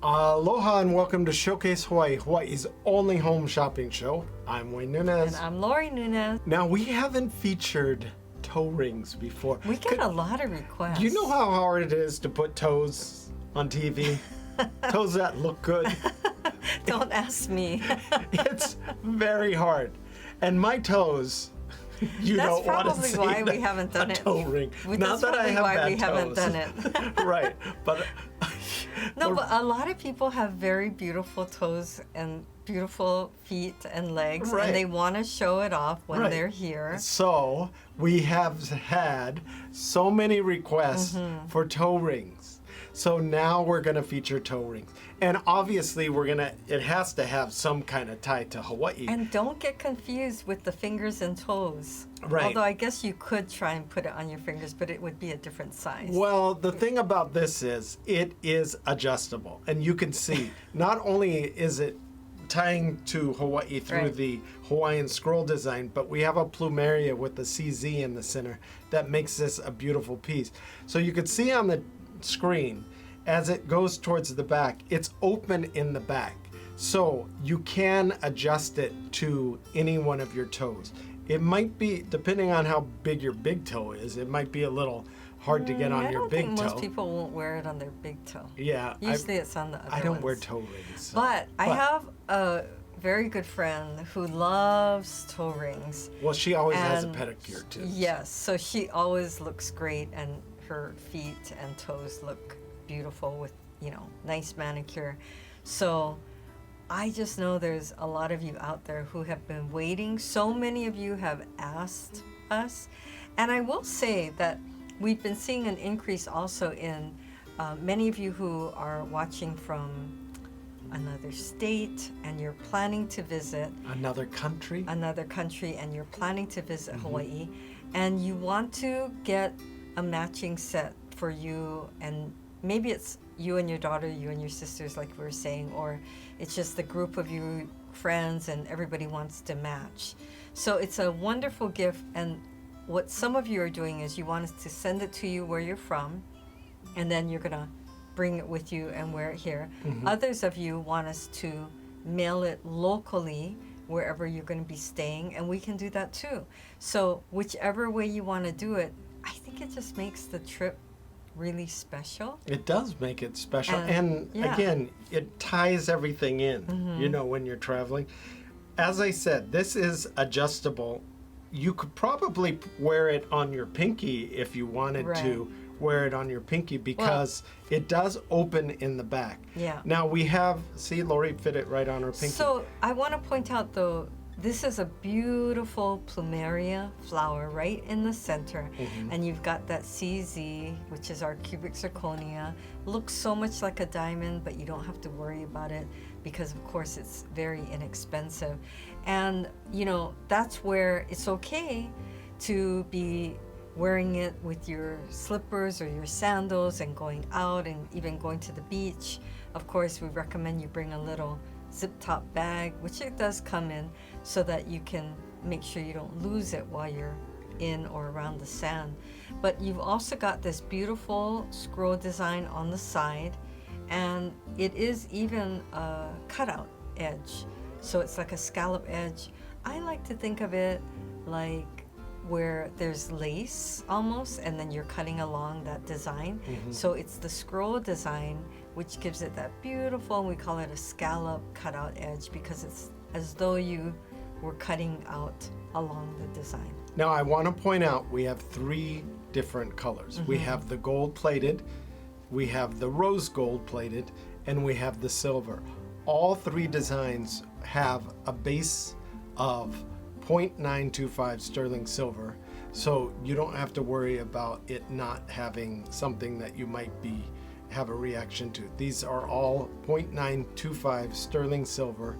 Aloha and welcome to Showcase Hawaii, Hawaii's only home shopping show. I'm Wayne Nunez. And I'm Lori Nunez. Now, we haven't featured toe rings before. We get a lot of requests. Do you know how hard it is to put toes on TV? Toes that look good? Don't ask me. It's very hard. And my toes, you don't want to see. That's probably why we haven't done it. Toe ring. That's probably why we haven't done it. Right. But but a lot of people have very beautiful toes and beautiful feet and legs, right. and they want to show it off when right. they're here. So we have had so many requests for toe rings. So now we're going to feature toe rings. And obviously it has to have some kind of tie to Hawaii. And don't get confused with the fingers and toes. Right. Although I guess you could try and put it on your fingers, but it would be a different size. Well, the thing about this is it is adjustable. And you can see, not only is it tying to Hawaii through right. the Hawaiian scroll design, but we have a Plumeria with the CZ in the center that makes this a beautiful piece. So you can see on the screen, as it goes towards the back, it's open in the back. So you can adjust it to any one of your toes. It might be, depending on how big your big toe is, it might be a little hard to get on your big toe. I don't think most people won't wear it on their big toe. Yeah. Usually it's on the other I don't ones. wear toe rings. So. But I have a very good friend who loves toe rings. Well, she always has a pedicure too. Yes, so she always looks great, and her feet and toes look beautiful with, nice manicure. So I just know there's a lot of you out there who have been waiting. So many of you have asked us. And I will say that we've been seeing an increase also in many of you who are watching from another state and you're planning to visit another country, and you're planning to visit Hawaii, and you want to get a matching set for you, and maybe it's you and your daughter, you and your sisters, like we were saying, or it's just the group of you friends and everybody wants to match. So it's a wonderful gift, and what some of you are doing is you want us to send it to you where you're from, and then you're gonna bring it with you and wear it here. Others of you want us to mail it locally wherever you're gonna be staying, and we can do that too. So whichever way you wanna do it, I think it just makes the trip really special. It does make it special. And again, it ties everything in, when you're traveling. As I said, this is adjustable. You could probably wear it on your pinky if you wanted to wear it on your pinky, because it does open in the back. Yeah. Now we have, see, Lori fit it right on her pinky. So I want to point out though, this is a beautiful Plumeria flower right in the center, and you've got that CZ, which is our cubic zirconia. Looks so much like a diamond, but you don't have to worry about it because of course it's very inexpensive. And that's where it's okay to be wearing it with your slippers or your sandals and going out and even going to the beach. Of course, we recommend you bring a little zip top bag, which it does come in, so that you can make sure you don't lose it while you're in or around the sand. But you've also got this beautiful scroll design on the side, and it is even a cutout edge. So it's like a scallop edge. I like to think of it like where there's lace almost, and then you're cutting along that design. So it's the scroll design which gives it that beautiful, we call it a scallop cutout edge, because it's as though you were cutting out along the design. Now I want to point out we have 3 different colors. We have the gold plated, we have the rose gold plated, and we have the silver. All 3 designs have a base of 0.925 sterling silver, so you don't have to worry about it not having something that you might have a reaction to. These are all 0.925 sterling silver,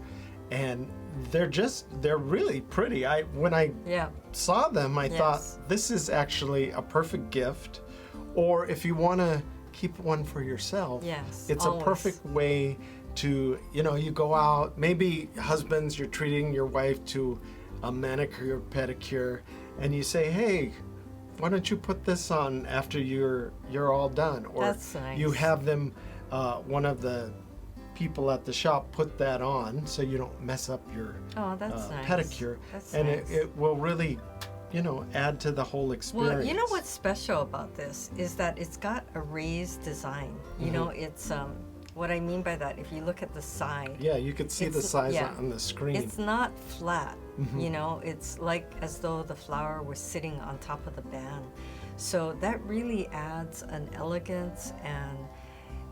and they're really pretty. When I saw them, I thought this is actually a perfect gift, or if you want to keep one for yourself, it's a perfect way to, you go out, maybe husbands, you're treating your wife to a manicure, pedicure, and you say, hey, why don't you put this on after you're all done? Or that's nice. You have them, one of the people at the shop put that on so you don't mess up your Oh, that's nice. pedicure. That's and nice. it will really, add to the whole experience. Well, you know what's special about this is that it's got a raised design. You know, it's what I mean by that, if you look at the side. Yeah, you could see the size on the screen. It's not flat, it's like as though the flower was sitting on top of the band. So that really adds an elegance, and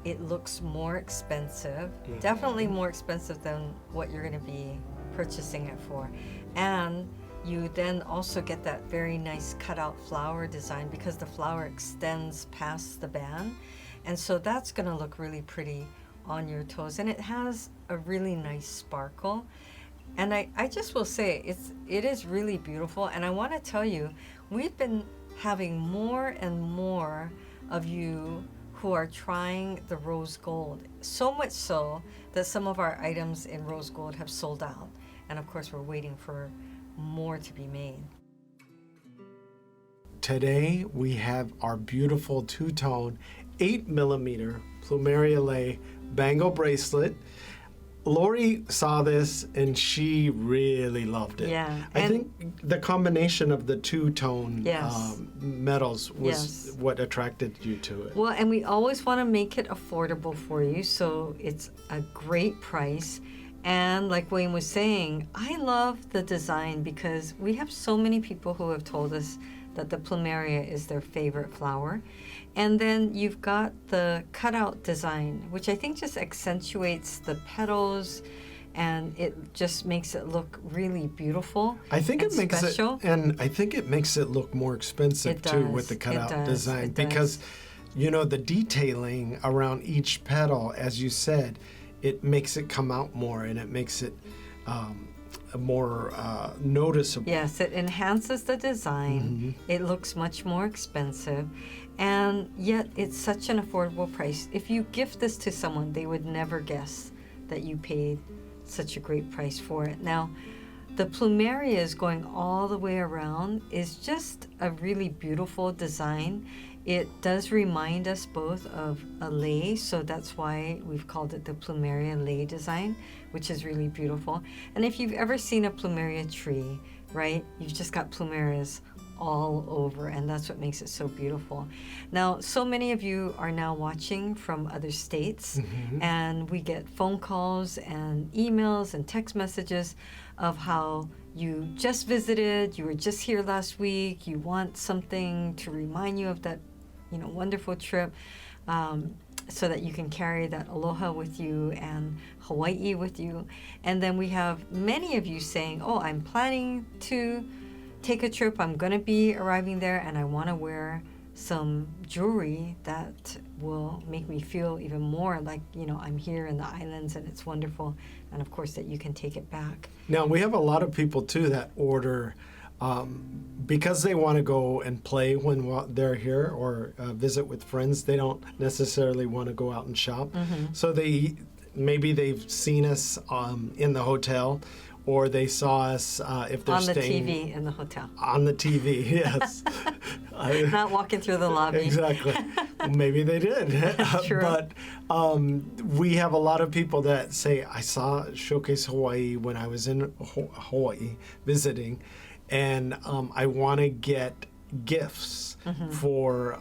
it looks more expensive, definitely more expensive than what you're going to be purchasing it for. And you then also get that very nice cutout flower design because the flower extends past the band. And so that's going to look really pretty on your toes. And it has a really nice sparkle. And I just will say, it is really beautiful. And I want to tell you, we've been having more and more of you who are trying the rose gold. So much so that some of our items in rose gold have sold out. And of course, we're waiting for more to be made. Today we have our beautiful two-tone 8mm Plumeria lei bangle bracelet. Lori saw this and she really loved it. Yeah, I think the combination of the two-tone Yes. metals was Yes. what attracted you to it. Well, and we always want to make it affordable for you, so it's a great price. And like Wayne was saying, I love the design because we have so many people who have told us that the Plumeria is their favorite flower. And then you've got the cutout design, which I think just accentuates the petals, and it just makes it look really beautiful. I think it makes special. it, and I think it makes it look more expensive It too does, with the it cutout does, design it does. because, the detailing around each petal, as you said, it makes it come out more and it makes it more noticeable. Yes, it enhances the design. It looks much more expensive, and yet it's such an affordable price. If you gift this to someone, they would never guess that you paid such a great price for it. Now, the Plumerias going all the way around is just a really beautiful design. It does remind us both of a lei, so that's why we've called it the Plumeria lei design, which is really beautiful. And if you've ever seen a Plumeria tree, right, you've just got Plumerias all over, and that's what makes it so beautiful. Now, so many of you are now watching from other states, and we get phone calls and emails and text messages of how you just visited, you were just here last week, you want something to remind you of that wonderful trip, so that you can carry that Aloha with you and Hawaii with you. And then we have many of you saying, oh, I'm planning to take a trip, I'm going to be arriving there, and I want to wear some jewelry that will make me feel even more like, I'm here in the islands and it's wonderful. And of course that you can take it back. Now, we have a lot of people too that order because they want to go and play when they're here or visit with friends. They don't necessarily want to go out and shop. So maybe they've seen us in the hotel, or they saw us if they're on the staying TV in the hotel. on the TV. Yes, Not walking through the lobby. exactly. Well, maybe they did. True. But we have a lot of people that say, I saw Showcase Hawaii when I was in Hawaii visiting, and I want to get gifts for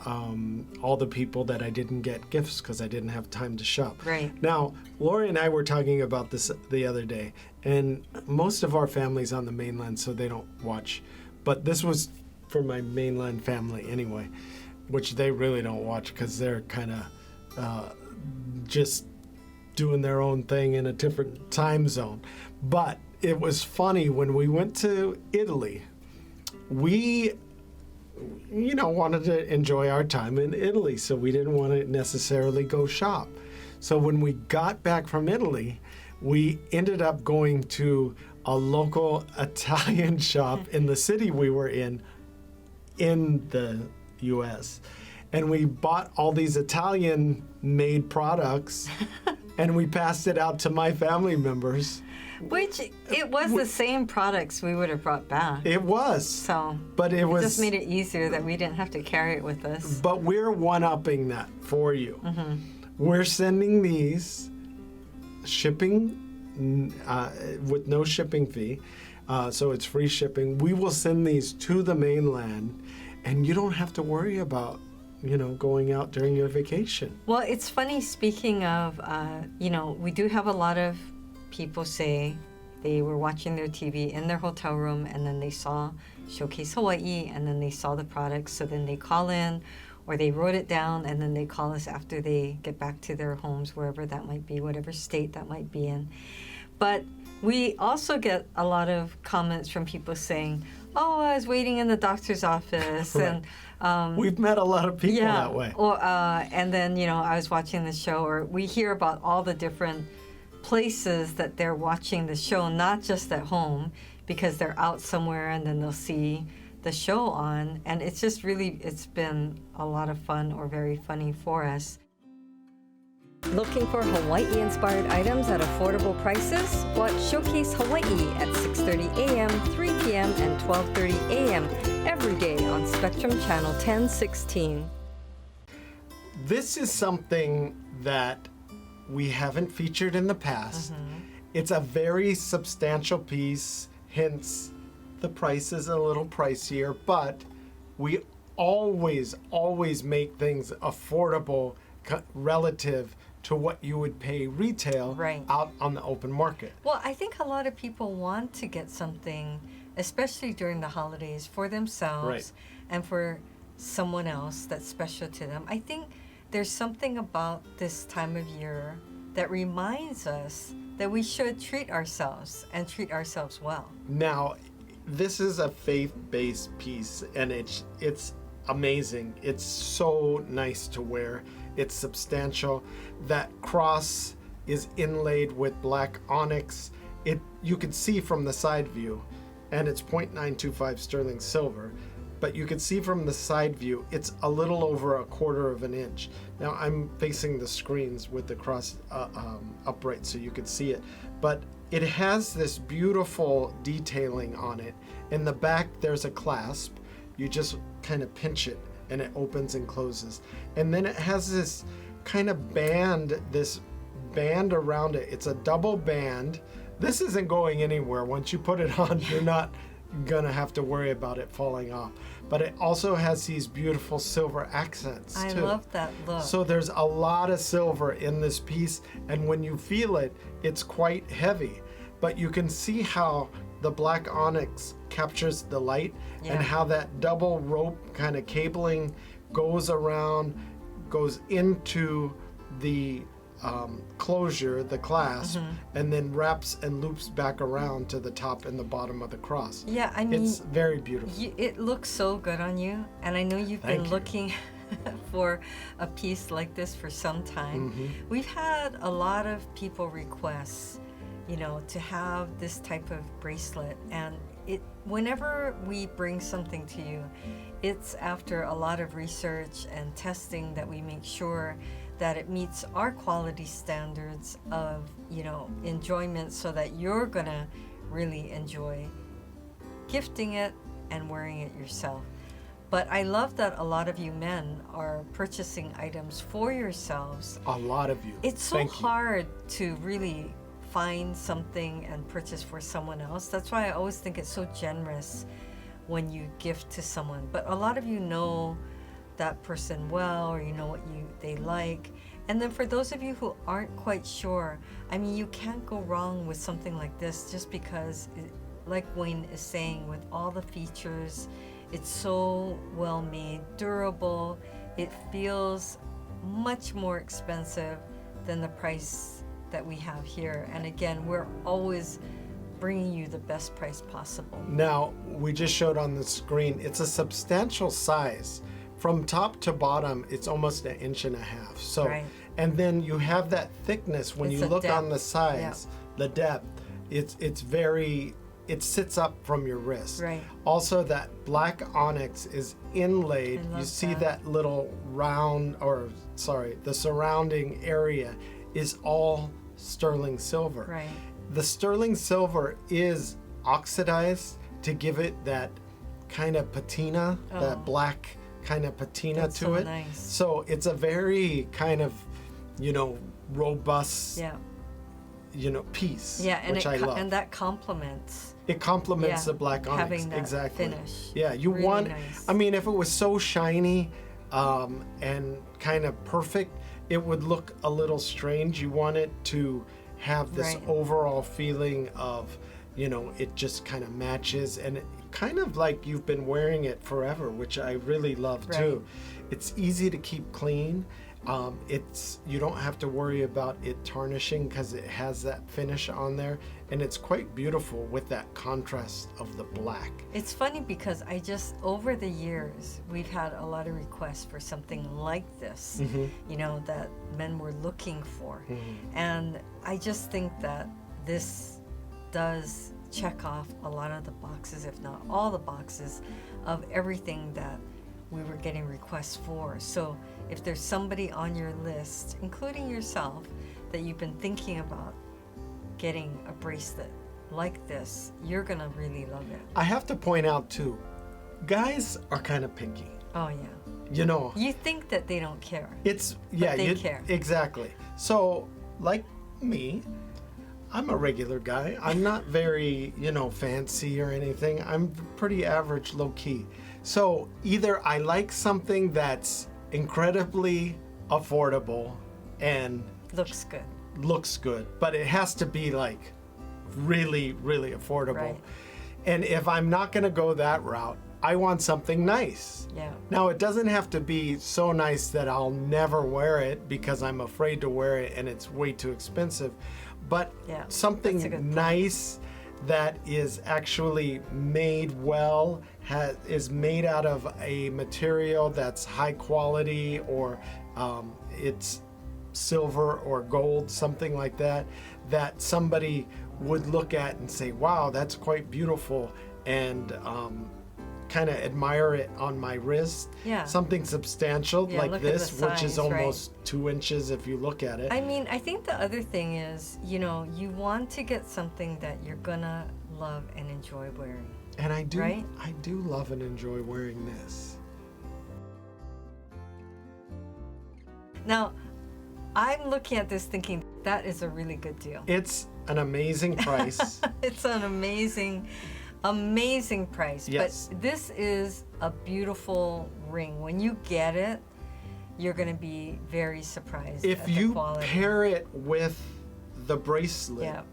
all the people that I didn't get gifts because I didn't have time to shop. Right. Now, Lori and I were talking about this the other day, and most of our family's on the mainland, so they don't watch. But this was for my mainland family anyway, which they really don't watch because they're kind of just doing their own thing in a different time zone. But it was funny when we went to Italy. We wanted to enjoy our time in Italy, so we didn't want to necessarily go shop. So when we got back from Italy, we ended up going to a local Italian shop in the city we were in the U.S. And we bought all these Italian-made products, and we passed it out to my family members. Which, it was the same products we would have brought back. It was. So, But it was just made it easier that we didn't have to carry it with us. But we're one-upping that for you. We're sending these shipping with no shipping fee. So it's free shipping. We will send these to the mainland, and you don't have to worry about, going out during your vacation. Well, it's funny, speaking of, we do have a lot of people say they were watching their TV in their hotel room, and then they saw Showcase Hawaii, and then they saw the products, so then they call in, or they wrote it down, and then they call us after they get back to their homes, wherever that might be, whatever state that might be in. But we also get a lot of comments from people saying, "Oh, I was waiting in the doctor's office," Right. and We've met a lot of people that way. Or and then I was watching the show, or we hear about all the different places that they're watching the show, not just at home, because they're out somewhere and then they'll see the show on, and it's just really, it's been a lot of fun, or very funny for us. Looking for Hawaii-inspired items at affordable prices? Watch Showcase Hawaii at 6:30 a.m., 3 p.m., and 12:30 a.m. every day on Spectrum Channel 1016. This is something that we haven't featured in the past. It's a very substantial piece, hence the price is a little pricier, but we always make things affordable relative to what you would pay retail Right. out on the open market. Well, I think a lot of people want to get something, especially during the holidays, for themselves Right. and for someone else that's special to them. I think there's something about this time of year that reminds us that we should treat ourselves, and treat ourselves well. Now, this is a faith-based piece, and it's amazing. It's so nice to wear. It's substantial. That cross is inlaid with black onyx. You can see from the side view, and it's 0.925 sterling silver, but you can see from the side view, it's a little over a quarter of an inch. Now, I'm facing the screens with the cross upright so you can see it, but it has this beautiful detailing on it. In the back, there's a clasp. You just kind of pinch it, and it opens and closes. And then it has this kind of band around it. It's a double band. This isn't going anywhere. Once you put it on, you're not gonna have to worry about it falling off. But it also has these beautiful silver accents too. I love that look. So there's a lot of silver in this piece, and when you feel it, it's quite heavy. But you can see how the black onyx captures the light, Yeah. and how that double rope kind of cabling goes around, goes into the closure, the clasp, and then wraps and loops back around to the top and the bottom of the cross. Yeah, I mean, It's very beautiful. it looks so good on you, and I know you've Thank been you. looking for a piece like this for some time. We've had a lot of people request, to have this type of bracelet, and whenever we bring something to you, it's after a lot of research and testing that we make sure that it meets our quality standards of, enjoyment, so that you're gonna really enjoy gifting it and wearing it yourself. But I love that a lot of you men are purchasing items for yourselves. A lot of you. It's so Thank you. hard to really find something and purchase for someone else. That's why I always think it's so generous when you gift to someone. But a lot of you know that person well, or you know what they like. And then for those of you who aren't quite sure, I mean, you can't go wrong with something like this, just because, like Wayne is saying, with all the features, it's so well made, durable. It feels much more expensive than the price that we have here. And again, we're always bringing you the best price possible. Now, we just showed on the screen, it's a substantial size. From top to bottom, it's almost 1.5 inches. So, Right. and then you have that thickness when It's you a look on depth. the sides, the depth. It sits up from your wrist. Right. Also, that black onyx is inlaid. I You love see that. that little the surrounding area is all sterling silver. Right. The sterling silver is oxidized to give it that kind of patina, Oh. that black kind of patina That's to so it. nice. So it's a very kind of, robust Yeah. piece, Yeah, and which I love. and that complements. It complements Yeah, the black onyx. having that exactly. finish. Yeah, you Really want. nice. I mean, if it was so shiny and kind of perfect, it would look a little strange. You want it to have this Right. overall feeling of, it just kind of matches, and it kind of like you've been wearing it forever, which I really love too. It's easy to keep clean. You don't have to worry about it tarnishing because it has that finish on there, and it's quite beautiful with that contrast of the black. It's funny because over the years, we've had a lot of requests for something like this, that men were looking for. And I just think that this does check off a lot of the boxes, if not all the boxes, of everything that we were getting requests for. So if there's somebody on your list, including yourself, that you've been thinking about getting a bracelet like this, you're gonna really love it. I have to point out too, guys are kind of picky. Oh yeah. You think that they don't care. They care. Exactly. So, like me, I'm a regular guy. I'm not very, fancy or anything. I'm pretty average, low key. So either I like something that's incredibly affordable and looks good, but it has to be like really, really affordable. Right. And if I'm not going to go that route, I want something nice. Yeah. Now, it doesn't have to be so nice that I'll never wear it because I'm afraid to wear it and it's way too expensive. But something nice that is actually made well, is made out of a material that's high quality, or it's silver or gold, something like that, that somebody would look at and say, wow, that's quite beautiful, and kind of admire it on my wrist. Yeah. Something substantial like this, which is almost 2 inches if you look at it. I mean, I think the other thing is, you want to get something that you're gonna love and enjoy wearing. And I do, right? I do love and enjoy wearing this. Now, I'm looking at this thinking that is a really good deal. It's an amazing price. It's an amazing price. Yes. But this is a beautiful ring. When you get it, you're going to be very surprised If at the you quality. pair it with the bracelet,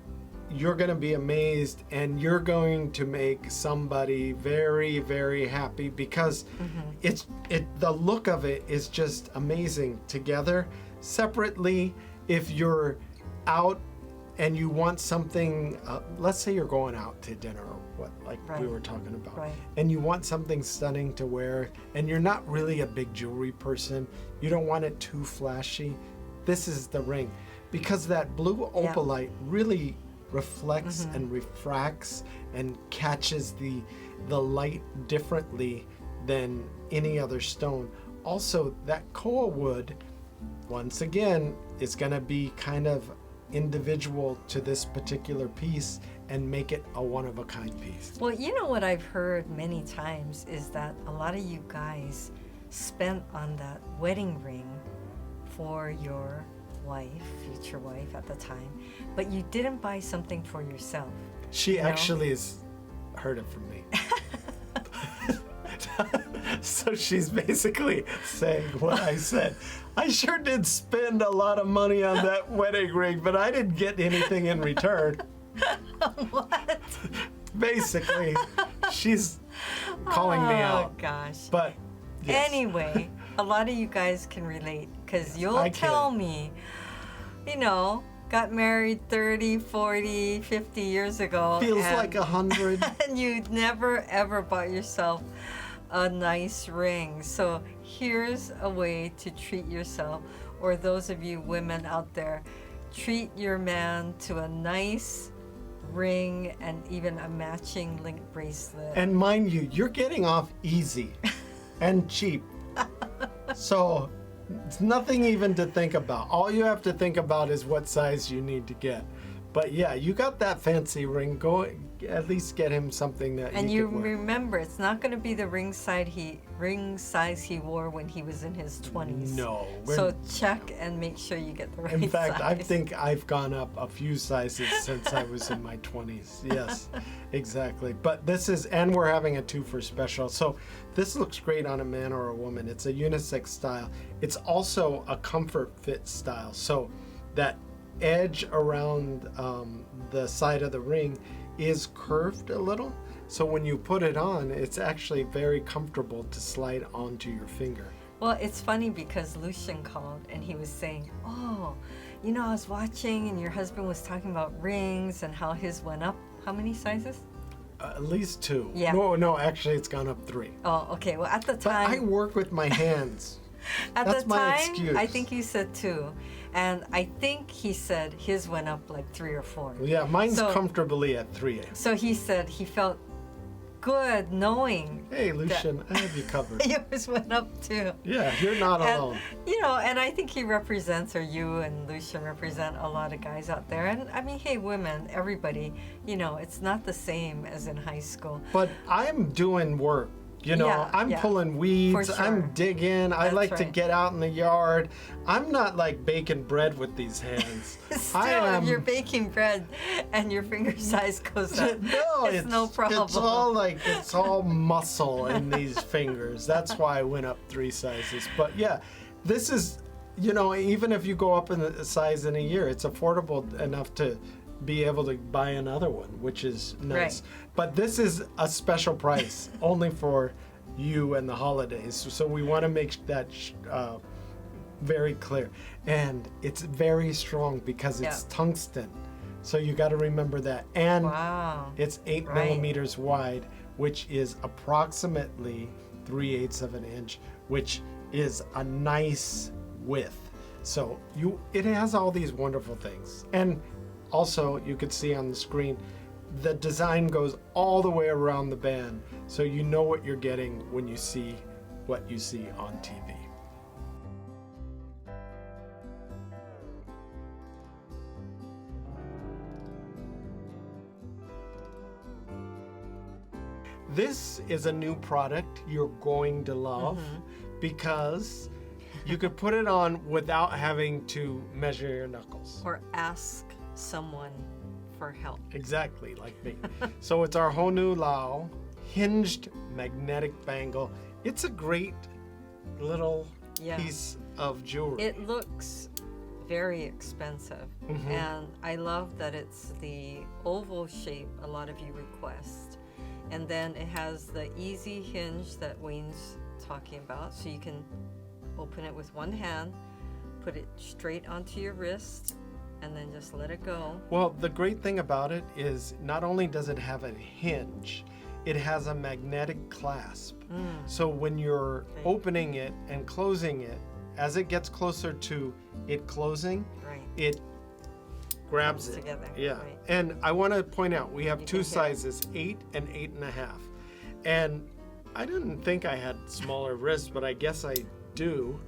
you're going to be amazed, and you're going to make somebody very, very happy, because the look of it is just amazing together. Separately, if you're out and you want something, let's say you're going out to dinner or we were talking about, and you want something stunning to wear, and you're not really a big jewelry person, you don't want it too flashy, this is the ring, because that blue opalite really reflects and refracts and catches the light differently than any other stone. Also, that koa wood, once again, is going to be kind of individual to this particular piece and make it a one-of-a-kind piece. Well, you know what I've heard many times is that a lot of you guys spent on that wedding ring for your wife, future wife at the time, but you didn't buy something for yourself. She actually has heard it from me. So she's basically saying what I said. I sure did spend a lot of money on that wedding ring, but I didn't get anything in return. What? Basically, she's calling me out. Oh, gosh. But yes. Anyway, a lot of you guys can relate, because you'll tell me, got married 30, 40, 50 years ago. Feels like 100. And you never, ever bought yourself a nice ring. So here's a way to treat yourself, or those of you women out there, treat your man to a nice ring and even a matching link bracelet. And mind you, you're getting off easy and cheap. So it's nothing even to think about. All you have to think about is what size you need to get. But yeah, you got that fancy ring. Go at least get him something that And he you could wear. remember, it's not going to be the ring size he wore when he was in his 20s. No. So check and make sure you get the right size. In fact, I think I've gone up a few sizes since I was in my 20s. Yes, exactly. But this is, and we're having a 2 for special. So this looks great on a man or a woman. It's a unisex style. It's also a comfort fit style. So that edge around the side of the ring is curved a little. So when you put it on, it's actually very comfortable to slide onto your finger. Well, it's funny because Lucian called and he was saying, oh, you know, I was watching and your husband was talking about rings and how his went up. How many sizes? At least 2. Yeah. No, actually it's gone up 3. Oh, okay. Well, at the But time, I work with my hands. at That's the my time, excuse. I think you said 2. And I think he said his went up like 3 or 4. Yeah, mine's So- comfortably at 3. So he said he felt good knowing Hey, Lucian, I have you covered. yours went up too. Yeah, you're not And, alone. you know, and I think he represents, or you and Lucian represent a lot of guys out there. And I mean, hey, women, everybody, you know, it's not the same as in high school. But I'm doing work. You know, Yeah, I'm yeah. pulling weeds, For sure. I'm digging, I That's like to right. get out in the yard. I'm not like baking bread with these hands. Still, I am. if you're baking bread and your finger size goes up, No, it's no problem. It's all muscle in these fingers. That's why I went up 3 sizes. But yeah, this is, you know, even if you go up in a size in a year, it's affordable enough to be able to buy another one, which is nice. Right. But this is a special price only for you and the holidays. So we want to make that very clear. And it's very strong because it's Yeah. tungsten. So you got to remember that. And Wow. it's 8 Right. millimeters wide, which is approximately 3/8 of an inch, which is a nice width. So it has all these wonderful things. And also, you could see on the screen, the design goes all the way around the band, so you know what you're getting when you see what you see on TV. This is a new product you're going to love because you could put it on without having to measure your knuckles. Or ask someone for help. Exactly, like me. So it's our Honu Lao hinged magnetic bangle. It's a great little Yeah. piece of jewelry. It looks very expensive, and I love that it's the oval shape a lot of you request. And then it has the easy hinge that Wayne's talking about, so you can open it with one hand, put it straight onto your wrist, and then just let it go. Well, the great thing about it is not only does it have a hinge, it has a magnetic clasp. So when you're Okay. opening it and closing it, as it gets closer to it closing, Right. it grabs Comes it together, Yeah. right. And I want to point out we have You 2 can hear it. sizes, 8 and 8.5. And I didn't think I had smaller wrists, but I guess I do.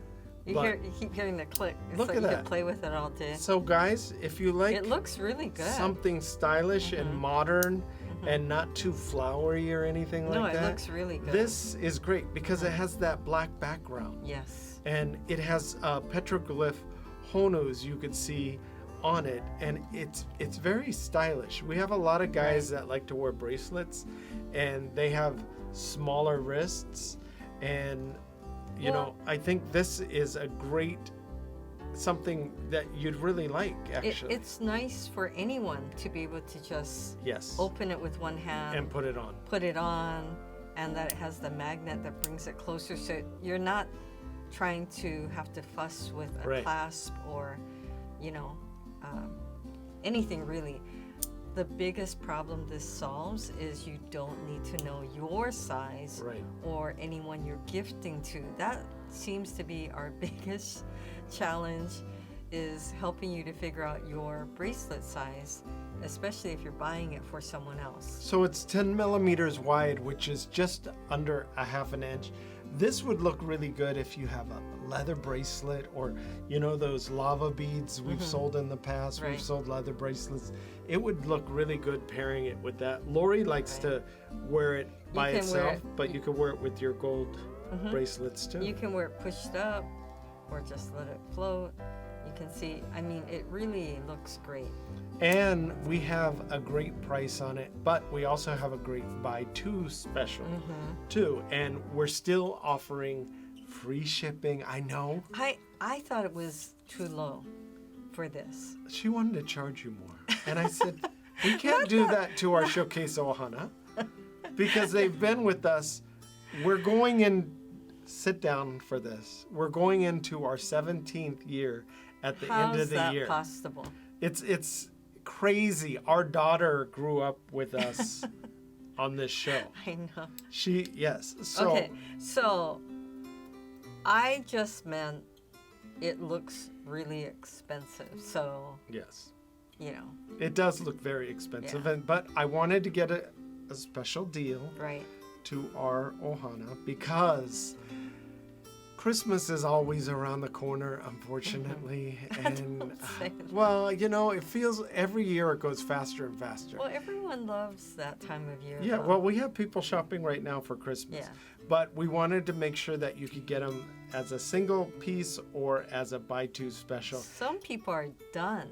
But- You keep hearing the click. It's Look like at you that. can play with it all day. So guys, if you like It looks really good. something stylish and modern and not too flowery or anything No, like it that, looks really good. this is great because it has that black background. Yes. And it has petroglyph honus you could see on it, and it's very stylish. We have a lot of guys that like to wear bracelets, and they have smaller wrists, and you know, I think this is a great something that you'd really like, actually. It's nice for anyone to be able to just Yes. open it with one hand, And put it on. put it on, and that it has the magnet that brings it closer, so you're not trying to have to fuss with a Right. clasp or, you know, anything really. The biggest problem this solves is you don't need to know your size Right. or anyone you're gifting to. That seems to be our biggest challenge, is helping you to figure out your bracelet size, especially if you're buying it for someone else. So it's 10 millimeters wide, which is just under a half an inch, This would look really good if you have a leather bracelet or, those lava beads we've sold in the past. Right. We've sold leather bracelets. It would look really good pairing it with that. Lori likes to wear it by itself, but you could wear it with your gold bracelets too. You can wear it pushed up or just let it float. You can see, it really looks great. And we have a great price on it, but we also have a great buy two special too. And we're still offering free shipping. I know. I thought it was too low for this. She wanted to charge you more. And I said, we can't do that to our Showcase Ohana because they've been with us. We're going in, sit down for this. We're going into our 17th year at the end of the year. How's that possible? It's crazy. Our daughter grew up with us on this show. I know. Yes. Okay, so I just meant it looks really expensive. So, yes. It does look very expensive, Yeah. but I wanted to get a special deal right. to our Ohana because Christmas is always around the corner, unfortunately. And well, it feels every year it goes faster and faster. Well, everyone loves that time of year. Yeah, though. well, we have people shopping right now for Christmas. Yeah. But we wanted to make sure that you could get them as a single piece or as a buy two special. Some people are done.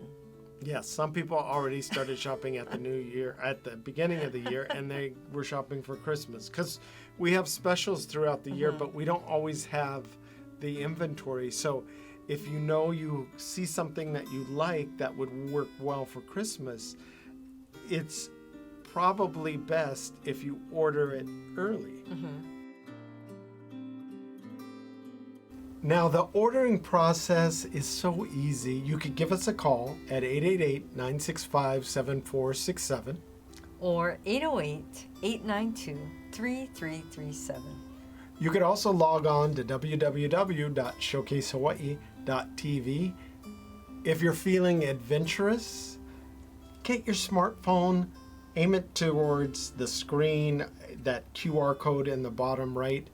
Yes, some people already started shopping at the new year, at the beginning of the year, and they were shopping for Christmas. Because we have specials throughout the year, but we don't always have the inventory. So if you see something that you like that would work well for Christmas, it's probably best if you order it early. Now, the ordering process is so easy. You could give us a call at 888-965-7467. Or 808-892-3337. You could also log on to www.showcasehawaii.tv. If you're feeling adventurous, get your smartphone, aim it towards the screen, that QR code in the bottom right,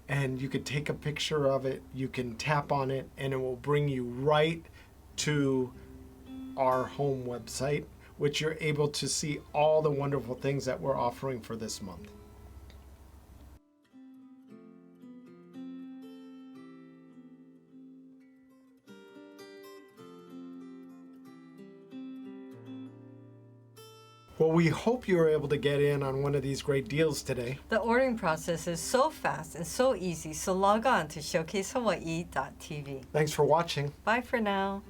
and you could take a picture of it. You can tap on it, and it will bring you right to our home website, which you're able to see all the wonderful things that we're offering for this month. Well, we hope you were able to get in on one of these great deals today. The ordering process is so fast and so easy, so log on to showcasehawaii.tv. Thanks for watching. Bye for now.